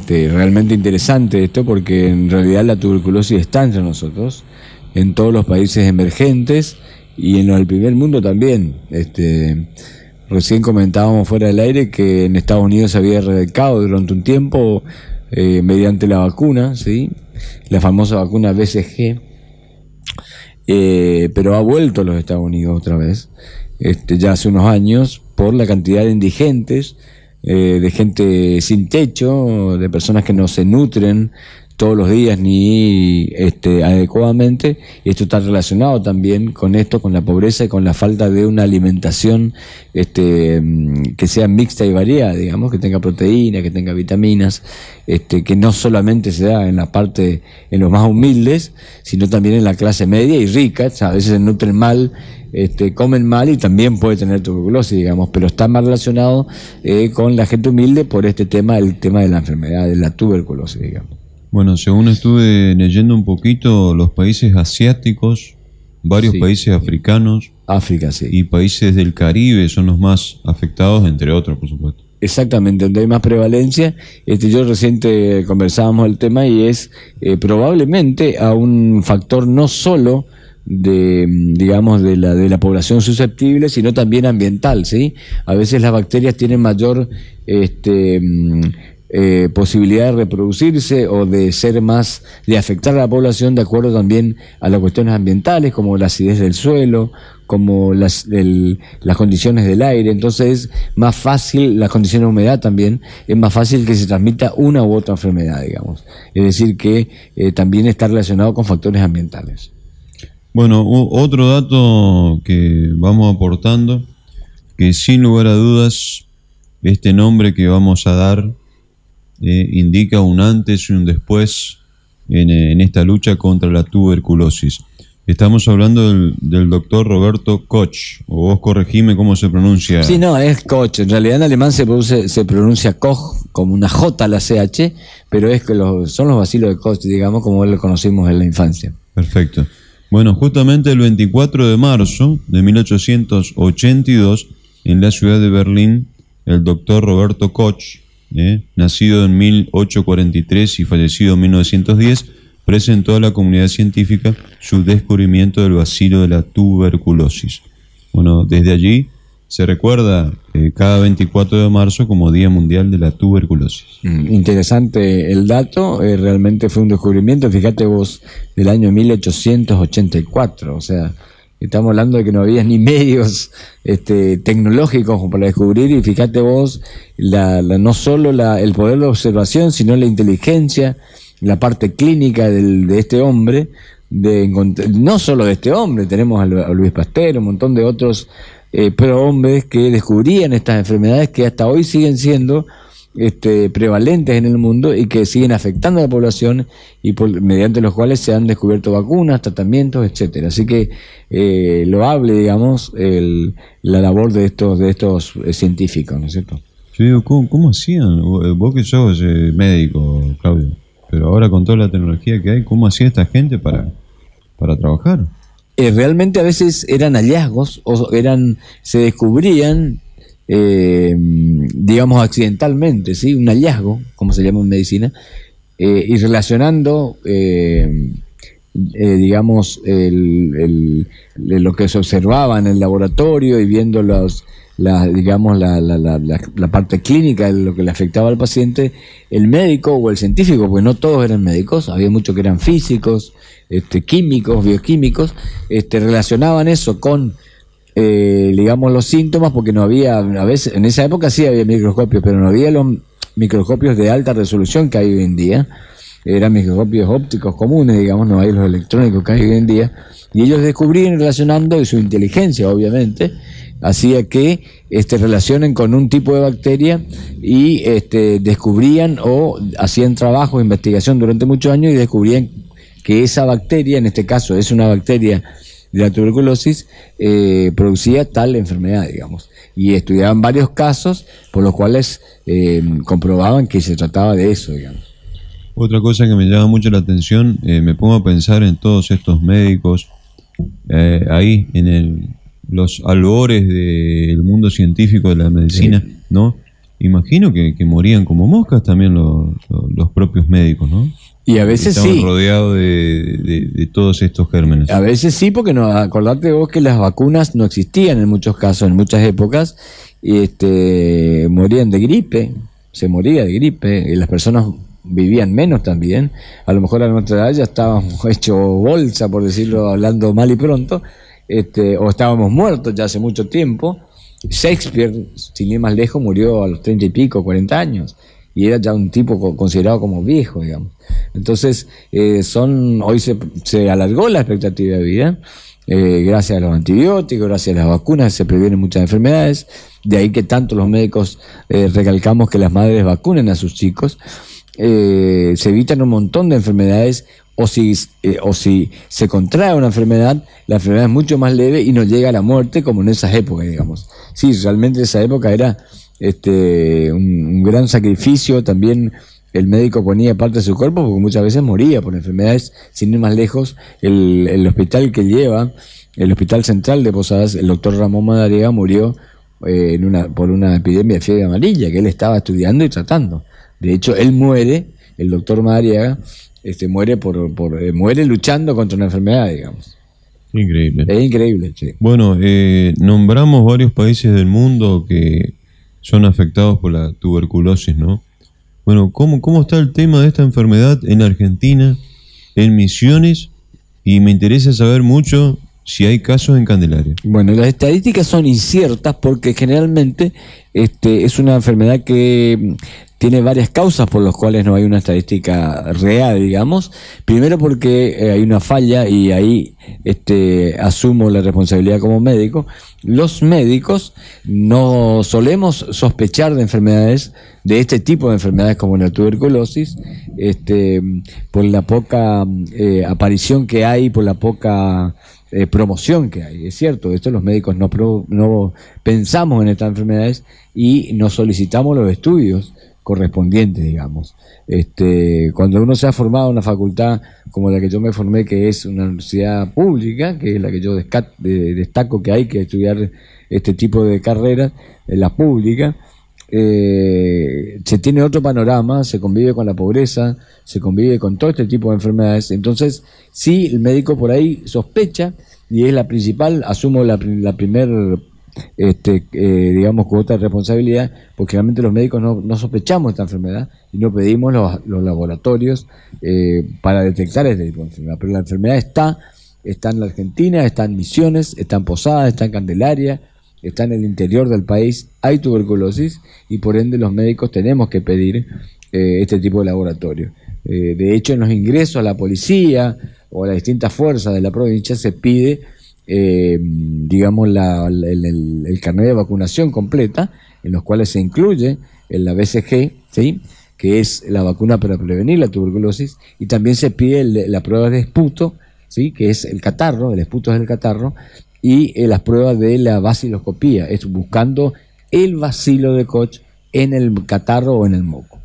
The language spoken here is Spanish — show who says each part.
Speaker 1: realmente interesante esto, porque en realidad la tuberculosis está entre nosotros, en todos los países emergentes y en los del primer mundo también. Recién comentábamos fuera del aire que en Estados Unidos se había erradicado durante un tiempo mediante la vacuna, ¿sí? La famosa vacuna BCG, pero ha vuelto a los Estados Unidos otra vez, ya hace unos años, por la cantidad de indigentes, de gente sin techo, de personas que no se nutren todos los días ni adecuadamente, y esto está relacionado también con esto, con la pobreza y con la falta de una alimentación que sea mixta y variada, digamos, que tenga proteína, que tenga vitaminas, que no solamente se da en la parte, en los más humildes, sino también en la clase media y rica. O sea, a veces se nutren mal, comen mal y también puede tener tuberculosis, digamos, pero está más relacionado con la gente humilde por el tema de la enfermedad, de la tuberculosis, digamos.
Speaker 2: Bueno, según estuve leyendo un poquito, los países asiáticos, varios países africanos,
Speaker 1: África, sí,
Speaker 2: y países del Caribe son los más afectados, entre otros, por supuesto.
Speaker 1: Exactamente, donde hay más prevalencia. Yo reciente conversábamos el tema y es probablemente a un factor no solo de la población susceptible, sino también ambiental, ¿sí? A veces las bacterias tienen mayor posibilidad de reproducirse o de afectar a la población de acuerdo también a las cuestiones ambientales, como la acidez del suelo, como las condiciones del aire. Entonces es más fácil, las condiciones de humedad también, es más fácil que se transmita una u otra enfermedad, digamos. Es decir, que también está relacionado con factores ambientales.
Speaker 2: Bueno, otro dato que vamos aportando, que sin lugar a dudas, este nombre que vamos a dar indica un antes y un después en esta lucha contra la tuberculosis. Estamos hablando del doctor Roberto Koch, o vos corregime cómo se pronuncia.
Speaker 1: Sí, no, es Koch. En realidad en alemán se pronuncia Koch, como una J a la CH, pero es que son los bacilos de Koch, digamos, como lo conocimos en la infancia.
Speaker 2: Perfecto. Bueno, justamente el 24 de marzo de 1882, en la ciudad de Berlín, el doctor Roberto Koch, nacido en 1843 y fallecido en 1910, presentó a la comunidad científica su descubrimiento del bacilo de la tuberculosis. Bueno, desde allí se recuerda cada 24 de marzo como Día Mundial de la Tuberculosis.
Speaker 1: Interesante el dato, realmente fue un descubrimiento, fíjate vos, del año 1884, o sea, estamos hablando de que no había ni medios tecnológicos para descubrir, y fíjate vos, no solo el poder de observación, sino la inteligencia, la parte clínica de este hombre, no solo de este hombre, tenemos a Luis Pasteur, un montón de otros hombres que descubrían estas enfermedades que hasta hoy siguen siendo prevalentes en el mundo y que siguen afectando a la población y mediante los cuales se han descubierto vacunas, tratamientos, etcétera. Así que loable, digamos, la labor de estos científicos, ¿no es cierto?
Speaker 2: Yo digo, ¿cómo hacían? Vos que sos médico, Claudio, pero ahora con toda la tecnología que hay, ¿cómo hacía esta gente para trabajar?
Speaker 1: Realmente a veces eran hallazgos, se descubrían, digamos, accidentalmente, ¿sí? Un hallazgo, como se llama en medicina, y relacionando, digamos, lo que se observaba en el laboratorio y viendo la parte clínica de lo que le afectaba al paciente, el médico o el científico, porque no todos eran médicos, había muchos que eran físicos, químicos, bioquímicos, relacionaban eso con digamos los síntomas, porque no había, a veces en esa época sí había microscopios, pero no había los microscopios de alta resolución que hay hoy en día. Eran microscopios ópticos comunes, digamos, no hay los electrónicos que hay hoy en día, y ellos descubrían, relacionando, y su inteligencia obviamente hacía que relacionen con un tipo de bacteria, y descubrían o hacían trabajo de investigación durante muchos años y descubrían que esa bacteria, en este caso es una bacteria de la tuberculosis, producía tal enfermedad, digamos, y estudiaban varios casos por los cuales comprobaban que se trataba de eso, digamos.
Speaker 2: Otra cosa que me llama mucho la atención, me pongo a pensar en todos estos médicos ahí en los albores del mundo científico de la medicina, sí, ¿no? imagino que morían como moscas también los propios médicos, ¿no?
Speaker 1: Y a veces
Speaker 2: estaban
Speaker 1: sí.
Speaker 2: rodeados de todos estos gérmenes.
Speaker 1: A veces sí, porque no, acordate vos que las vacunas no existían en muchos casos, en muchas épocas, y morían de gripe, se moría de gripe, y las personas vivían menos también. A lo mejor a nuestra edad ya estábamos hechos bolsa, por decirlo, hablando mal y pronto, o estábamos muertos ya hace mucho tiempo. Shakespeare, sin ir más lejos, murió a los 30 y pico, 40 años, y era ya un tipo considerado como viejo, digamos. Entonces, hoy se alargó la expectativa de vida, gracias a los antibióticos, gracias a las vacunas, se previenen muchas enfermedades. De ahí que tanto los médicos recalcamos que las madres vacunen a sus chicos. Se evitan un montón de enfermedades, o si se contrae una enfermedad, la enfermedad es mucho más leve y no llega a la muerte como en esas épocas, digamos. Sí, realmente esa época era un gran sacrificio. También el médico ponía parte de su cuerpo porque muchas veces moría por enfermedades. Sin ir más lejos, el hospital que lleva, el Hospital Central de Posadas, el doctor Ramón Madariaga murió por una epidemia de fiebre amarilla que él estaba estudiando y tratando. De hecho, él muere, el doctor Madariaga, muere luchando contra una enfermedad, digamos.
Speaker 2: Increíble.
Speaker 1: Es increíble, sí.
Speaker 2: Bueno, nombramos varios países del mundo que son afectados por la tuberculosis, ¿no? Bueno, ¿cómo está el tema de esta enfermedad en Argentina, en Misiones? Y me interesa saber mucho si hay casos en Candelaria.
Speaker 1: Bueno, las estadísticas son inciertas porque generalmente es una enfermedad que tiene varias causas por las cuales no hay una estadística real, digamos. Primero porque hay una falla, y ahí asumo la responsabilidad como médico. Los médicos no solemos sospechar de enfermedades, de este tipo de enfermedades como la tuberculosis, por la poca aparición que hay, por la poca promoción que hay. Es cierto, los médicos no pensamos en estas enfermedades y no solicitamos los estudios correspondientes, digamos. Cuando uno se ha formado en una facultad como la que yo me formé, que es una universidad pública, que es la que yo destaco que hay que estudiar este tipo de carreras, en la pública, se tiene otro panorama, se convive con la pobreza, se convive con todo este tipo de enfermedades. Entonces, sí, el médico por ahí sospecha, y es la principal, asumo la primer digamos, cuota de responsabilidad, porque realmente los médicos no sospechamos esta enfermedad y no pedimos los laboratorios para detectar este tipo de enfermedad. Pero la enfermedad está en la Argentina, está en Misiones, está en Posadas, está en Candelaria, está en el interior del país. Hay tuberculosis y por ende los médicos tenemos que pedir este tipo de laboratorio. De hecho, en los ingresos a la policía o a las distintas fuerzas de la provincia se pide digamos el carnet de vacunación completa, en los cuales se incluye la BCG, ¿sí?, que es la vacuna para prevenir la tuberculosis, y también se pide la prueba de esputo, ¿sí?, que es el catarro, el esputo es el catarro, y las pruebas de la baciloscopía, es buscando el bacilo de Koch en el catarro o en el moco.